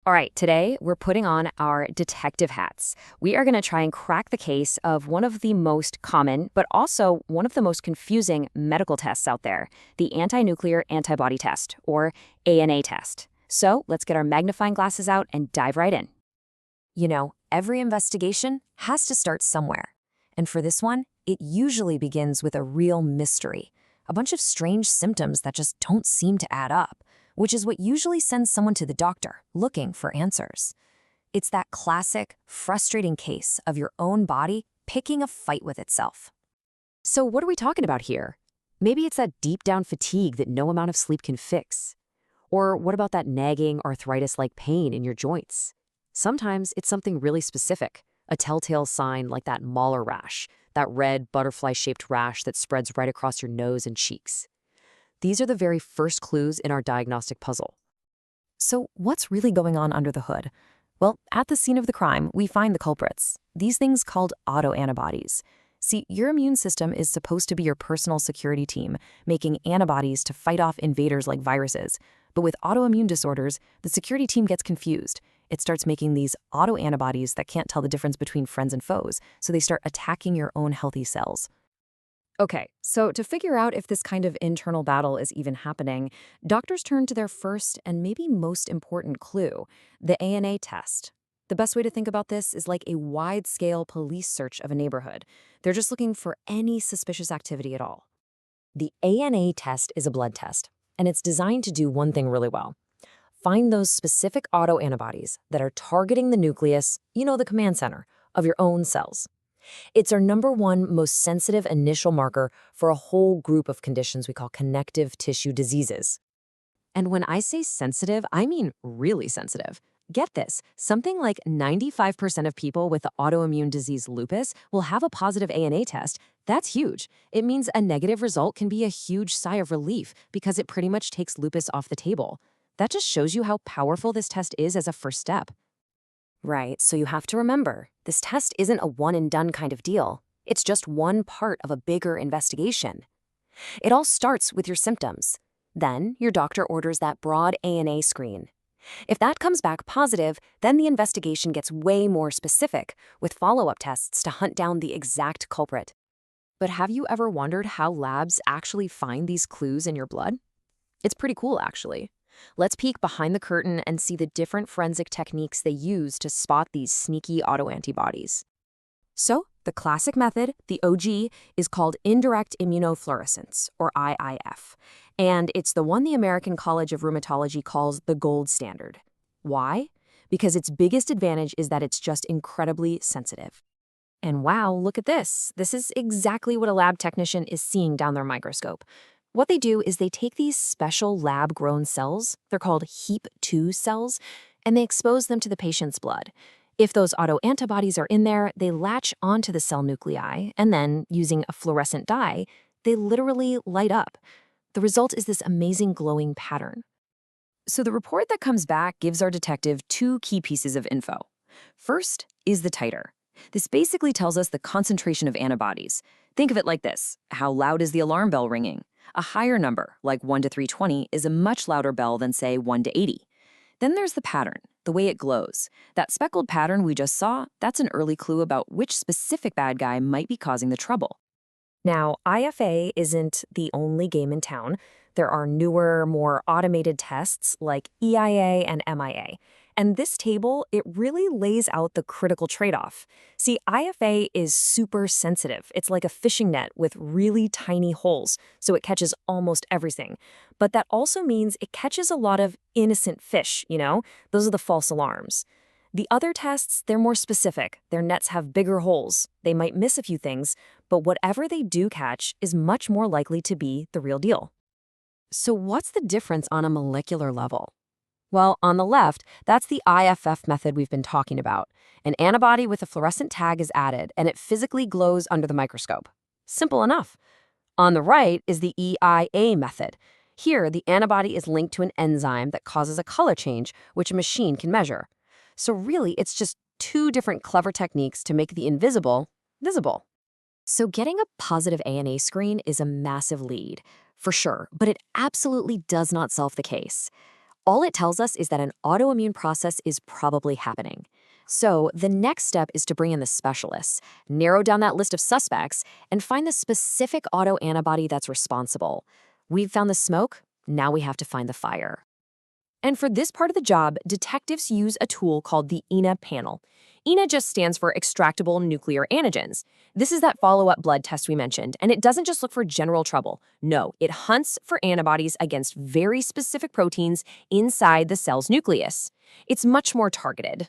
All right, today we're putting on our detective hats. We are going to try and crack the case of one of the most common, but also one of the most confusing medical tests out there, the anti-nuclear antibody test, or ANA test. So let's get our magnifying glasses out and dive right in. Every investigation has to start somewhere. And for this one, it usually begins with a real mystery, a bunch of strange symptoms that just don't seem to add up, which is what usually sends someone to the doctor looking for answers. It's that classic, frustrating case of your own body picking a fight with itself. So what are we talking about here? Maybe it's that deep down fatigue that no amount of sleep can fix. Or what about that nagging arthritis-like pain in your joints? Sometimes it's something really specific, a telltale sign like that Mahler rash, that red butterfly-shaped rash that spreads right across your nose and cheeks. These are the very first clues in our diagnostic puzzle. So what's really going on under the hood? Well, at the scene of the crime, we find the culprits, these things called autoantibodies. See, your immune system is supposed to be your personal security team, making antibodies to fight off invaders like viruses. But with autoimmune disorders, the security team gets confused. It starts making these autoantibodies that can't tell the difference between friends and foes, so they start attacking your own healthy cells. Okay, so to figure out if this kind of internal battle is even happening, doctors turn to their first and maybe most important clue, the ANA test. The best way to think about this is like a wide-scale police search of a neighborhood. They're just looking for any suspicious activity at all. The ANA test is a blood test, and it's designed to do one thing really well. Find those specific autoantibodies that are targeting the nucleus, the command center, of your own cells. It's our number one most sensitive initial marker for a whole group of conditions we call connective tissue diseases. And when I say sensitive, I mean really sensitive. Get this, something like 95% of people with the autoimmune disease lupus will have a positive ANA test. That's huge. It means a negative result can be a huge sigh of relief because it pretty much takes lupus off the table. That just shows you how powerful this test is as a first step. Right, so you have to remember, this test isn't a one-and-done kind of deal. It's just one part of a bigger investigation. It all starts with your symptoms. Then, your doctor orders that broad ANA screen. If that comes back positive, then the investigation gets way more specific, with follow-up tests to hunt down the exact culprit. But have you ever wondered how labs actually find these clues in your blood? It's pretty cool, actually. Let's peek behind the curtain and see the different forensic techniques they use to spot these sneaky autoantibodies. So, the classic method, the OG, is called indirect immunofluorescence, or IIF, and it's the one the American College of Rheumatology calls the gold standard. Why? Because its biggest advantage is that it's just incredibly sensitive. And wow, look at this. This is exactly what a lab technician is seeing down their microscope. What they do is they take these special lab-grown cells, they're called HEAP2 cells, and they expose them to the patient's blood. If those autoantibodies are in there, they latch onto the cell nuclei, and then, using a fluorescent dye, they literally light up. The result is this amazing glowing pattern. So the report that comes back gives our detective two key pieces of info. First is the titer. This basically tells us the concentration of antibodies. Think of it like this. How loud is the alarm bell ringing? A higher number, like 1 to 320, is a much louder bell than, say, 1 to 80. Then there's the pattern, the way it glows. That speckled pattern we just saw, that's an early clue about which specific bad guy might be causing the trouble. Now, IFA isn't the only game in town. There are newer, more automated tests like EIA and MIA. And this table, it really lays out the critical trade-off. See, IFA is super sensitive. It's like a fishing net with really tiny holes, so it catches almost everything. But that also means it catches a lot of innocent fish, Those are the false alarms. The other tests, they're more specific. Their nets have bigger holes. They might miss a few things, but whatever they do catch is much more likely to be the real deal. So what's the difference on a molecular level? Well, on the left, that's the IFF method we've been talking about. An antibody with a fluorescent tag is added, and it physically glows under the microscope. Simple enough. On the right is the EIA method. Here, the antibody is linked to an enzyme that causes a color change, which a machine can measure. So really, it's just two different clever techniques to make the invisible visible. So getting a positive ANA screen is a massive lead, for sure, but it absolutely does not solve the case. All it tells us is that an autoimmune process is probably happening. So, the next step is to bring in the specialists, narrow down that list of suspects, and find the specific autoantibody that's responsible. We've found the smoke, now we have to find the fire. And for this part of the job, detectives use a tool called the ENA panel. ENA just stands for extractable nuclear antigens. This is that follow-up blood test we mentioned, and it doesn't just look for general trouble. No, it hunts for antibodies against very specific proteins inside the cell's nucleus. It's much more targeted.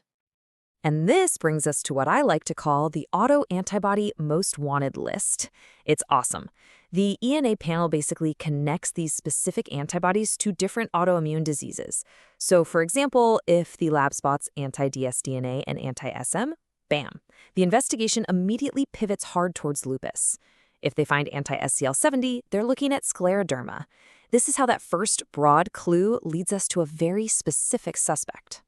And this brings us to what I like to call the autoantibody most wanted list. It's awesome. The ENA panel basically connects these specific antibodies to different autoimmune diseases. So, for example, if the lab spots anti-dsDNA and anti-SM, bam, the investigation immediately pivots hard towards lupus. If they find anti-SCL70, they're looking at scleroderma. This is how that first broad clue leads us to a very specific suspect.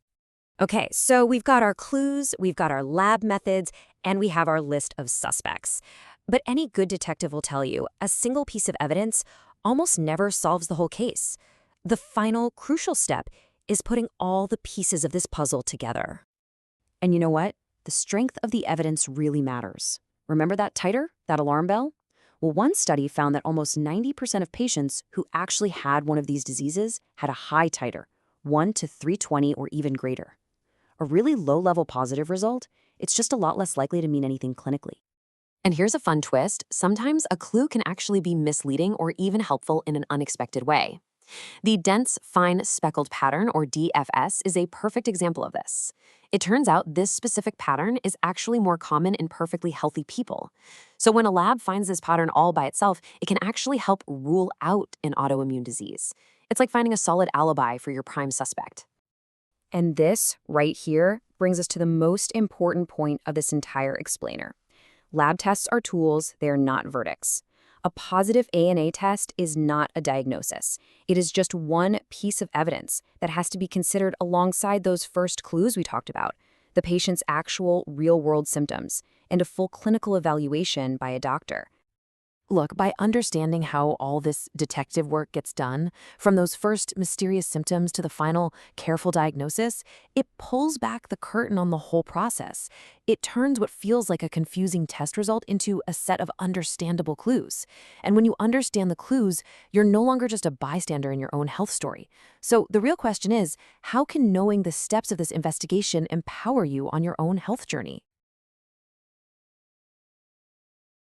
Okay, so we've got our clues, we've got our lab methods, and we have our list of suspects. But any good detective will tell you, a single piece of evidence almost never solves the whole case. The final crucial step is putting all the pieces of this puzzle together. And you know what? The strength of the evidence really matters. Remember that titer, that alarm bell? Well, one study found that almost 90% of patients who actually had one of these diseases had a high titer, 1 to 320 or even greater. A really low-level positive result, it's just a lot less likely to mean anything clinically. And here's a fun twist. Sometimes a clue can actually be misleading or even helpful in an unexpected way. The dense, fine speckled pattern, or DFS, is a perfect example of this. It turns out this specific pattern is actually more common in perfectly healthy people. So when a lab finds this pattern all by itself, it can actually help rule out an autoimmune disease. It's like finding a solid alibi for your prime suspect. And this, right here, brings us to the most important point of this entire explainer. Lab tests are tools, they're not verdicts. A positive ANA test is not a diagnosis. It is just one piece of evidence that has to be considered alongside those first clues we talked about, the patient's actual real-world symptoms, and a full clinical evaluation by a doctor. Look, by understanding how all this detective work gets done, from those first mysterious symptoms to the final careful diagnosis, it pulls back the curtain on the whole process. It turns what feels like a confusing test result into a set of understandable clues. And when you understand the clues, you're no longer just a bystander in your own health story. So the real question is, how can knowing the steps of this investigation empower you on your own health journey?